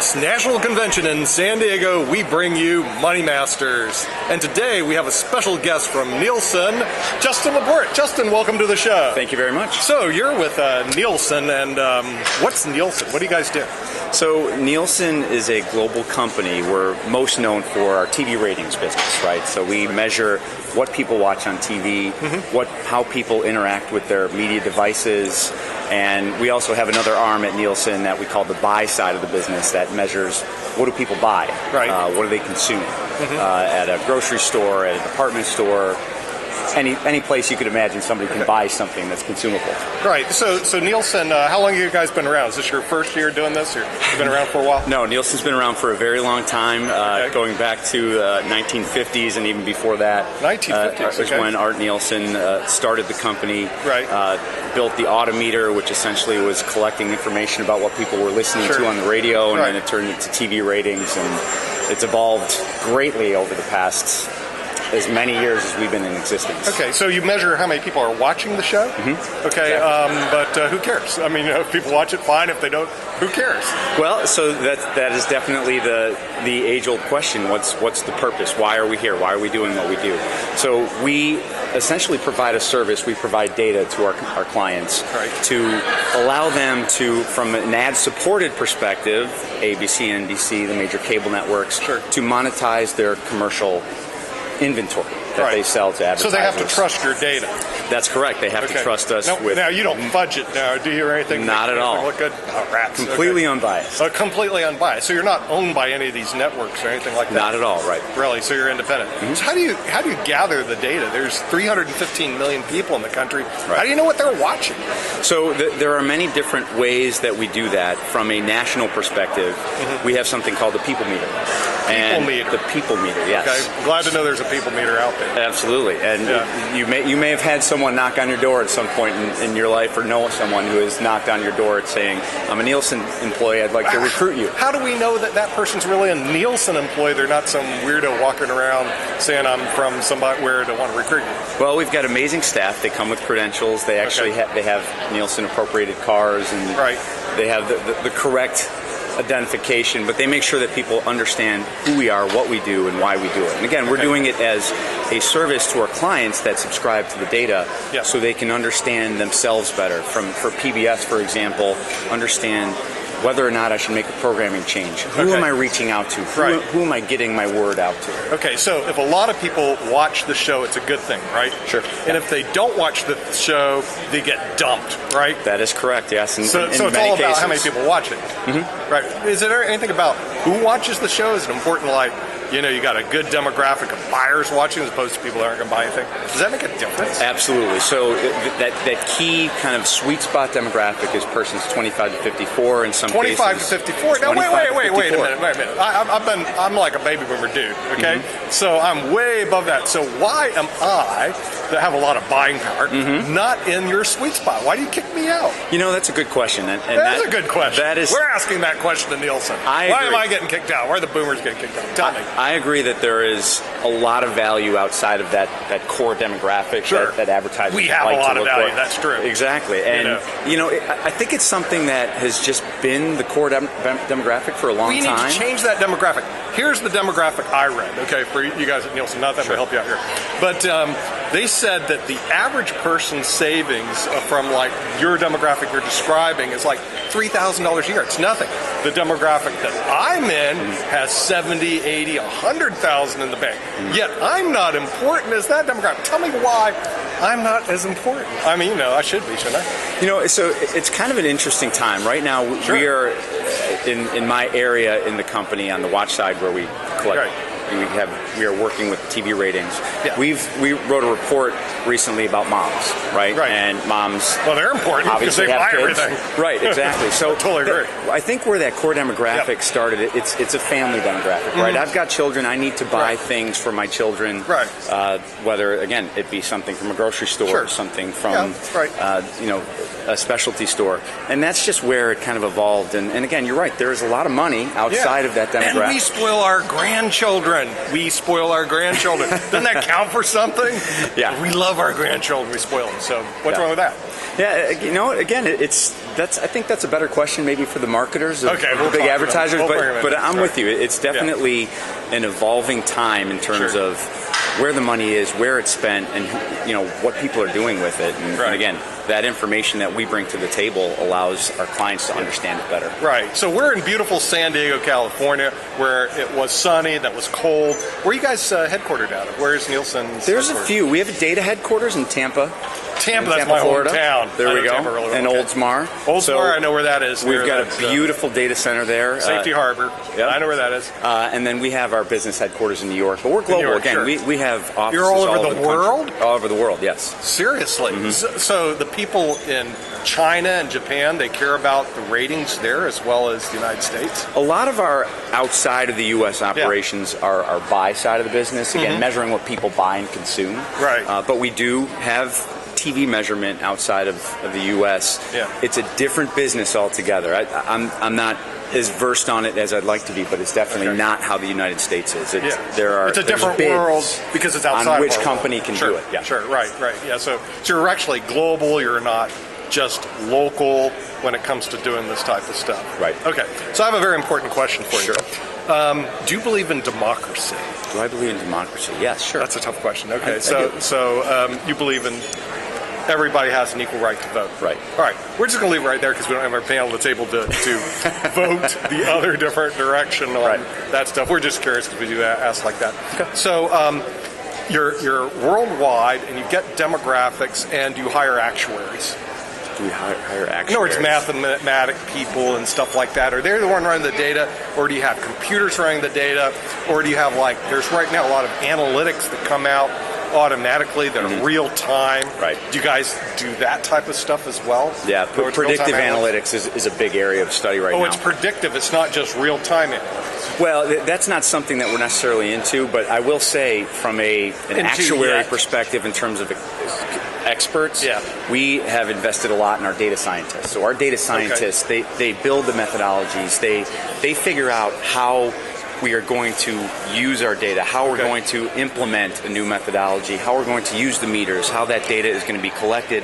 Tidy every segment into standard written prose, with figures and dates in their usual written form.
Yes, National Convention in San Diego, we bring you Money Masters. And today we have a special guest from Nielsen, Justin LaPorte. Justin, welcome to the show. Thank you very much. So you're with Nielsen, and what's Nielsen? What do you guys do? So Nielsen is a global company. We're most known for our TV ratings business, right? So we measure what people watch on TV, how people interact with their media devices, and we also have another arm at Nielsen that we call the buy side of the business that measures what do people buy, what do they consume at a grocery store, at a department store, any place you could imagine somebody can buy something that's consumable. Right. So Nielsen, how long have you guys been around? Is this your first year doing this, or you've been around for a while? No, Nielsen's been around for a very long time, going back to 1950s and even before that. 1950s, is when Art Nielsen started the company. Right. Built the Autometer, which essentially was collecting information about what people were listening to on the radio, and then it turned into TV ratings, and it's evolved greatly over the past as many years as we've been in existence. Okay, so you measure how many people are watching the show? Okay, but who cares? I mean, if people watch it, fine. If they don't, who cares? Well, so that is definitely the age-old question. What's the purpose? Why are we here? Why are we doing what we do? So we essentially provide a service. We provide data to our clients to allow them to, from an ad-supported perspective, ABC, NBC, the major cable networks, to monetize their commercial inventory that they sell to advertisers. So they have to trust your data. That's correct. They have to trust us with... Now, you don't fudge it now, do you, or anything? Not at all. Look good? Oh, rats. Completely unbiased. Completely unbiased. So you're not owned by any of these networks or anything like that? Not at all, right. Really? So you're independent. So how do you gather the data? There's 315 million people in the country. How do you know what they're watching? So there are many different ways that we do that. From a national perspective, we have something called the People Meter. The People Meter, yes. Okay. Glad to know there's a People Meter out there. Absolutely. And you may have had someone knock on your door at some point in your life, or know someone who has knocked on your door saying, I'm a Nielsen employee, I'd like to recruit you. How do we know that that person's really a Nielsen employee? They're not some weirdo walking around saying I'm from somewhere to want to recruit you. Well, we've got amazing staff. They come with credentials. They actually they have Nielsen appropriated cars, and they have the correct identification, but they make sure that people understand who we are, what we do, and why we do it. And again, we're doing it as a service to our clients that subscribe to the data so they can understand themselves better. For PBS, for example, understand whether or not I should make a programming change. Who am I reaching out to? Who am I getting my word out to? Okay, so if a lot of people watch the show, it's a good thing, right? Sure. And if they don't watch the show, they get dumped, right? That is correct, yes. So it's all about how many people watch it. Right. Is there anything about who watches the show? Is it important, like, you got a good demographic of buyers watching as opposed to people that aren't going to buy anything? Does that make a difference? Absolutely. So that key kind of sweet spot demographic is persons 25 to 54 in some 25 cases. to 54? Now, wait a minute. I'm like a baby boomer dude, okay? So I'm way above that. So why am I, that have a lot of buying power, not in your sweet spot? Why do you kick me out? That's a good question. And that's a good question. That is, we're asking that question to Nielsen. Why am I getting kicked out? Why are the boomers getting kicked out? Tell me. I agree that there is a lot of value outside of that core demographic that advertisers we have like a lot to of look value. for. That's true. Exactly. And I think it's something that has just been the core demographic for a long time. We need to change that demographic. Here's the demographic I read, okay, for you guys at Nielsen. Not that will help you out here. But they said that the average person's savings from, like, your demographic you're describing is like $3,000 a year. It's nothing. The demographic that I'm in has 70, 80, 100,000 in the bank. Yet I'm not important as that demographic. Tell me why I'm not as important. I mean, I should be, shouldn't I? So it's kind of an interesting time. Right now, we are in my area in the company on the watch side where we collect. We are working with TV ratings. We wrote a report recently about moms, right? And moms. Well, they're important because they buy everything. Right, exactly. So totally agree. I think where that core demographic started, it's a family demographic, right? I've got children. I need to buy things for my children. Whether, again, it be something from a grocery store or something from a specialty store. And that's just where it kind of evolved. And again, you're right. There is a lot of money outside of that demographic. And we spoil our grandchildren. Doesn't that count for something? Yeah. We love our grandchildren. We spoil them. So what's wrong with that? Yeah, again, it's I think that's a better question maybe for the marketers, we'll the big advertisers. But I'm with you. It's definitely an evolving time in terms of where the money is, where it's spent, and what people are doing with it. And again, that information that we bring to the table allows our clients to understand it better. Right. So we're in beautiful San Diego, California, where it was sunny, that was cold. Where are you guys headquartered out of? Where is Nielsen's? There's a few. We have a data headquarters in Tampa. That's my Florida. Hometown. There we go. Really and Oldsmar. Oldsmar, I know where that is. We've got a beautiful data center there. Safety Harbor. Yeah, I know where that is. And then we have our business headquarters in New York. But we're global. York, again, we have offices You're all over the world? All over the world, yes. Seriously? So the people in China and Japan, they care about the ratings there as well as the United States? A lot of our outside of the U.S. operations are our buy side of the business. Again, measuring what people buy and consume. Right. But we do have TV measurement outside of the U.S. Yeah. It's a different business altogether. I'm not as versed on it as I'd like to be, but it's definitely not how the United States is. It's a different world because it's outside on which of our company world. can do it. Yeah. Sure, right. Yeah, so you're actually global. You're not just local when it comes to doing this type of stuff. Right. Okay, so I have a very important question for you. Do you believe in democracy? Do I believe in democracy? Yes, sure. That's a tough question. Okay, so you believe in everybody has an equal right to vote. Right. All right. We're just going to leave it right there because we don't have our panel at the table to vote the other different direction on that stuff. We're just curious because we do ask like that. Okay. So you're worldwide and you get demographics and you hire actuaries. Do we hire actuaries? In other words, mathematic people and stuff like that. Are they the one running the data, or do you have computers running the data, or do you have there's right now a lot of analytics that come out automatically that are real time. Right. Do you guys do that type of stuff as well? Yeah, predictive analytics is a big area of study right now. Oh, it's predictive. It's not just real time analytics. Well, that's not something that we're necessarily into, but I will say from an actuary perspective in terms of experts, we have invested a lot in our data scientists. So our data scientists, they build the methodologies. They figure out how we are going to use our data, how we're going to implement a new methodology, how we're going to use the meters, how that data is going to be collected,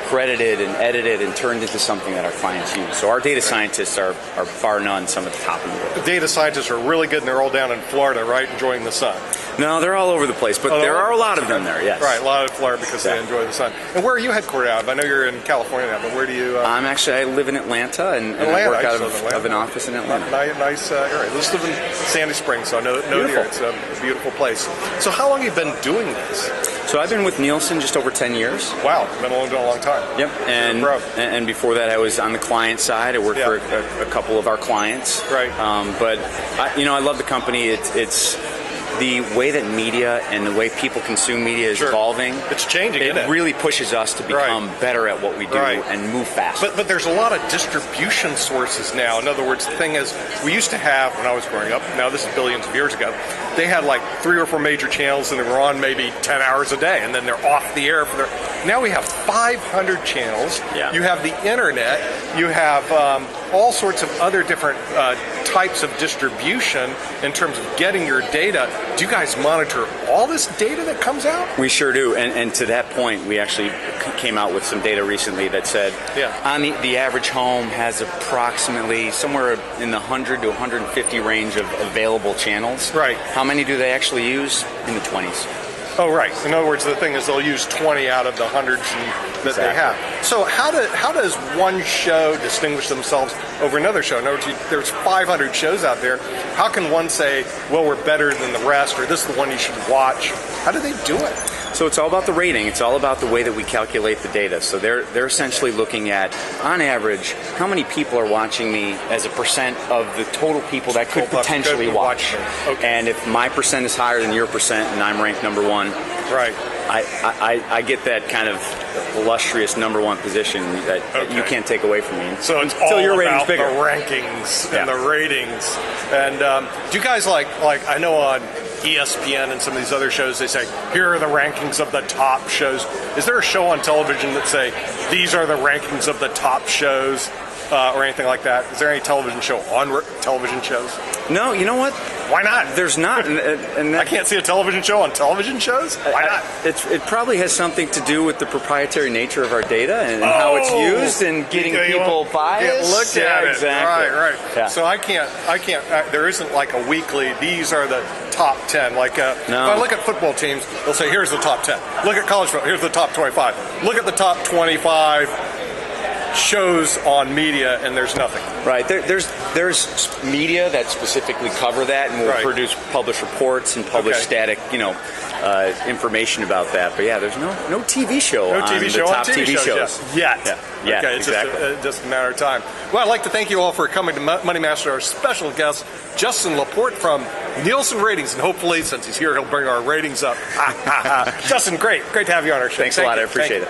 credited, and edited, and turned into something that our clients use. So our data scientists are bar none some of the top in the world. The data scientists are really good, and they're all down in Florida, right, enjoying the sun. No, they're all over the place, but there are a lot of them there, yes. Right, a lot of Florida because they enjoy the sun. And where are you headquartered out of? I know you're in California now, but where do you... I live in Atlanta, and I work out of an office in Atlanta. Nice area. I just live in Sandy Springs, so I know the area. It's a beautiful place. So how long have you been doing this? So I've been with Nielsen just over 10 years. Wow, been a long time. Yep, and before that I was on the client side. I worked for a couple of our clients. Right. But I love the company. It's the way that media and the way people consume media is evolving. It's changing, isn't it? It really pushes us to become better at what we do and move faster. But there's a lot of distribution sources now. In other words, the thing is, we used to have, when I was growing up, now this is billions of years ago, they had 3 or 4 major channels and they were on maybe 10 hours a day, and then they're off the air for their... Now we have 500 channels. Yeah. You have the internet. You have all sorts of other different types of distribution in terms of getting your data. Do you guys monitor all this data that comes out? We sure do, and to that point, we actually came out with some data recently that said on the average home has approximately somewhere in the 100 to 150 range of available channels. Right. How many do they actually use? In the 20s. Oh, right. In other words, the thing is they'll use 20 out of the hundreds that they have. So how does one show distinguish themselves over another show? In other words, there's 500 shows out there. How can one say, well, we're better than the rest, or this is the one you should watch? How do they do it? So it's all about the rating. It's all about the way that we calculate the data. So they're essentially looking at, on average, how many people are watching me as a percent of the total people that could potentially watch. Okay. And if my percent is higher than your percent and I'm ranked number one, I get that kind of illustrious number one position that you can't take away from me. So it's all your about the rankings and the ratings. And do you guys like I know on ESPN and some of these other shows, they say, here are the rankings of the top shows. Is there a show on television that say, these are the rankings of the top shows or anything like that? Is there any television show on television shows? No, you know what? Why not? There's not. And I can't see a television show on television shows? Why not? It probably has something to do with the proprietary nature of our data and how it's used and getting people biased. Look at it. Exactly. Right. Yeah. So I can't, there isn't like a weekly, these are the top 10. Like, if I look at football teams, they'll say, here's the top 10. Look at college football, here's the top 25. Look at the top 25 shows on media, and there's nothing. Right. There's media that specifically cover that and will publish reports and publish static, information about that. But yeah, there's no TV show on the top TV shows yet. Yeah, okay, it's exactly. just a matter of time. Well, I'd like to thank you all for coming to Money Master. Our special guest, Justin LaPorte from Nielsen Ratings, and hopefully, since he's here, he'll bring our ratings up. Justin, great to have you on our show. Thanks a lot. I appreciate it.